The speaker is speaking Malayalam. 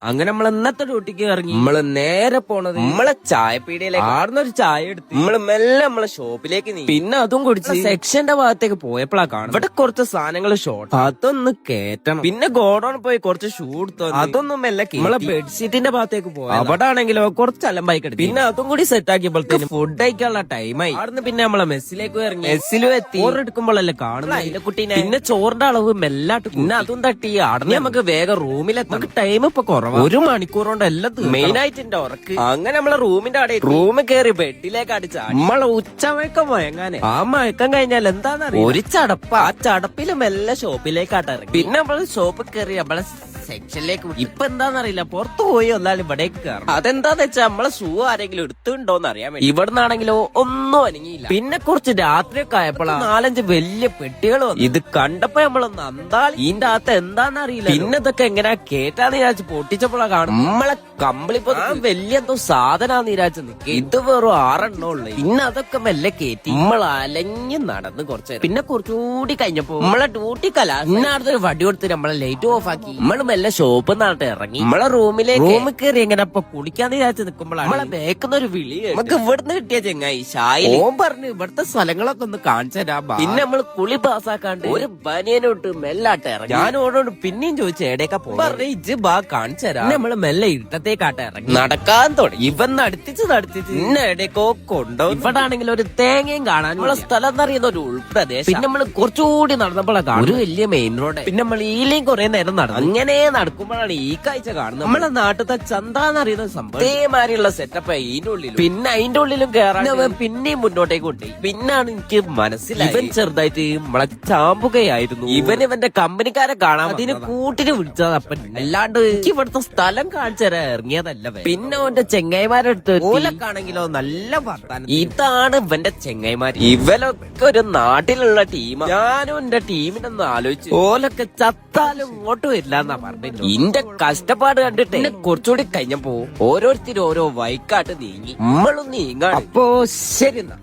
അങ്ങനെ നമ്മൾ ഇന്നത്തെ ഡ്യൂട്ടിക്ക് ഇറങ്ങി നമ്മള് നേരെ പോണത് നമ്മളെ ചായപ്പീടിയിലേക്ക് ആടുന്നൊരു ചായ എടുത്ത് നമ്മള് മെല്ലെ നമ്മളെ ഷോപ്പിലേക്ക് നീ പിന്നെ അതും കുടിച്ച് സെക്ഷന്റെ ഭാഗത്തേക്ക് പോയപ്പോഴാ കാണും ഇവിടെ കുറച്ച് സാധനങ്ങൾ ഷോർട്ട് അതൊന്ന് കേറ്റണം പിന്നെ ഗോഡൌൺ പോയി കുറച്ച് ഷൂ എടുത്തു അതൊന്നും മെല്ലെ നമ്മളെ ബെഡ്ഷീറ്റിന്റെ ഭാഗത്തേക്ക് പോയി അവിടെ ആണെങ്കിലോ കുറച്ച് അലമ്പായി കിടക്കും പിന്നെ അതും കൂടി സെറ്റ് ആക്കിയപ്പോഴത്തേക്ക് ഫുഡ് കഴിക്കാനുള്ള ടൈമായി അവിടുന്ന് പിന്നെ നമ്മളെ മെസ്സിലേക്ക് ഇറങ്ങി മെസ്സിലും എത്തി ചോറെടുക്കുമ്പോഴല്ലേ കാണുന്നത് അതിന്റെ കുട്ടീനെ പിന്നെ ചോറിന്റെ അളവ് മെല്ലാട്ട് പിന്നെ അതും തട്ടി അടഞ്ഞ് നമുക്ക് വേഗം റൂമിലെത്താം നമുക്ക് ടൈം ഇപ്പൊ കുറവാണ് 1 മണിക്കൂർ കൊണ്ട് എല്ലാം മെയിൻ ആയിട്ട് എന്റെ ഉറക്ക് അങ്ങനെ നമ്മളെ റൂമിന്റെ അവിടെ റൂമിൽ കയറി ബെഡിലേക്ക് അടിച്ചാ നമ്മളെ ഉച്ചമയക്കം മയങ്ങാനെ ആ മയക്കം കഴിഞ്ഞാൽ എന്താന്നറിയാം ഒരു ചടപ്പ ആ ചടപ്പില് മെല്ലെ ഷോപ്പിലേക്കാട്ട് ഇറങ്ങി പിന്നെ നമ്മള് ഷോപ്പിൽ കയറി നമ്മളെ സെക്ഷനിലേക്ക് ഇപ്പൊ എന്താന്നറിയില്ല പുറത്തു പോയി ഒന്നാലും ഇവിടേക്ക് കയറും അതെന്താന്ന് വെച്ചാൽ നമ്മളെ ഷൂ ആരെങ്കിലും എടുത്തുണ്ടോന്ന് അറിയാൻ വേണ്ടി ഇവിടുന്നാണെങ്കിലോ ഒന്നും അനങ്ങിയില്ല പിന്നെ കുറച്ച് രാത്രിയൊക്കെ ആയപ്പോഴാണ് 4-5 വലിയ പെട്ടികൾ വന്നു ഇത് കണ്ടപ്പോ നമ്മളൊന്ന് അന്താളി ഇതിന്റെ അകത്ത് എന്താന്നറിയില്ല പിന്നെ ഇതൊക്കെ എങ്ങനെ കേട്ടാന്ന് വിചാരിച്ച് പൊട്ടിച്ചപ്പോഴാ കാണും നമ്മളെ കമ്പിളിപ്പോ വലിയ എന്തോ സാധനാന്ന് വിചാരിച്ച് നിൽക്കുക ഇത് വെറും 6 എണ്ണേ ഉള്ളു പിന്നെ അതൊക്കെ മെല്ലെ കേറ്റി നമ്മൾ അലഞ്ഞ് നടന്ന് കുറച്ച് പിന്നെ കുറച്ചുകൂടി കഴിഞ്ഞപ്പോ നമ്മളെ ഡ്യൂട്ടി കല ഇന്നടുത്തൊരു വടി കൊടുത്ത് നമ്മളെ ലൈറ്റ് ഓഫ് ആക്കി നമ്മൾ മെല്ലെ ഷോപ്പ് നാട്ടെ ഇറങ്ങി നമ്മളെ റൂമിൽ കയറി എങ്ങനെ ഇപ്പൊ കുളിക്കാന്ന് വിചാരിച്ച് നിൽക്കുമ്പോഴാണ് നമ്മളെ ബേക്കുന്ന ഒരു വിളി നമുക്ക് ഇവിടുന്ന് കിട്ടിയ ചെങ്ങായി ഷായി ഓൻ പറഞ്ഞു ഇവിടുത്തെ സ്ഥലങ്ങളൊക്കെ ഒന്ന് കാണിച്ചു തരാം പിന്നെ നമ്മൾ കുളി പാസ്സാക്കാണ്ട് ഒരു ബനിയനോട്ട് മെല്ലാട്ടെ ഇറങ്ങി ഞാൻ ഓടോട് പിന്നെയും ചോദിച്ചു എടേക്കാ പറഞ്ഞു ഇജ് ബാ കാണിച്ചു തരാം നമ്മള് മെല്ലെ ഇട്ടത്തേക്കാട്ടെ ഇറങ്ങി നടക്കാൻ തുടങ്ങി ഇവൻ നടത്തിച്ച് ഇന്ന എടേക്കോ കൊണ്ടോ ഇവിടെ ആണെങ്കിൽ ഒരു തേങ്ങയും കാണാൻ നമ്മളെ സ്ഥലം എന്നറിയുന്ന ഒരു ഉൾപ്രദേശം പിന്നെ നമ്മള് കുറച്ചുകൂടി നടന്നപ്പോഴാണ് ഒരു വലിയ മെയിൻ റോഡ് പിന്നെ നമ്മൾ ഈലയും കുറെ നേരം നടന്നു അങ്ങനെ നടക്കുമ്പോഴാണ് ഈ കാഴ്ച കാണുന്നത് നമ്മളെ നാട്ടിലത്തെ ചന്ത എന്നറിയുന്ന സംഭവം ഇതേമാതിരിയുള്ള സെറ്റപ്പ് ഇതിന്റെ ഉള്ളിലും പിന്നെ അതിന്റെ ഉള്ളിലും കയറാൻ പിന്നെയും മുന്നോട്ടേക്ക് കൊണ്ടുപോയി പിന്നാണ് എനിക്ക് മനസ്സിലായി ഇവൻ ചെറുതായിട്ട് നമ്മളെ ചാമ്പുകയായിരുന്നു ഇവന്റെ കമ്പനിക്കാരെ കാണാൻ അതിന് കൂട്ടിന് വിളിച്ചത് അപ്പൻ അല്ലാണ്ട് എനിക്ക് ഇവിടുത്തെ സ്ഥലം കാണിച്ചു തരാൻ ഇറങ്ങിയതല്ല പിന്നെ അവന്റെ ചെങ്ങായിമാരെടുത്ത് ഓലക്കാണെങ്കിലോ നല്ല വർത്താനം ഇതാണ് ഇവന്റെ ചെങ്ങായിമാർ ഇവലൊക്കെ ഒരു നാട്ടിലുള്ള ടീമാണ് ഞാനും എന്റെ ടീമിനൊന്ന് ആലോചിച്ചു ഓലൊക്കെ ചത്താലും ഇങ്ങോട്ട് വരില്ല എന്നാ പറഞ്ഞു ഇന്റെ കഷ്ടപ്പാട് കണ്ടിട്ട് കുറച്ചുകൂടി കഴിഞ്ഞപ്പോ ഓരോരുത്തരും ഓരോ വൈക്കാട്ട് നീങ്ങി നമ്മളും നീങ്ങാണ് അപ്പോ ശരി എന്നാ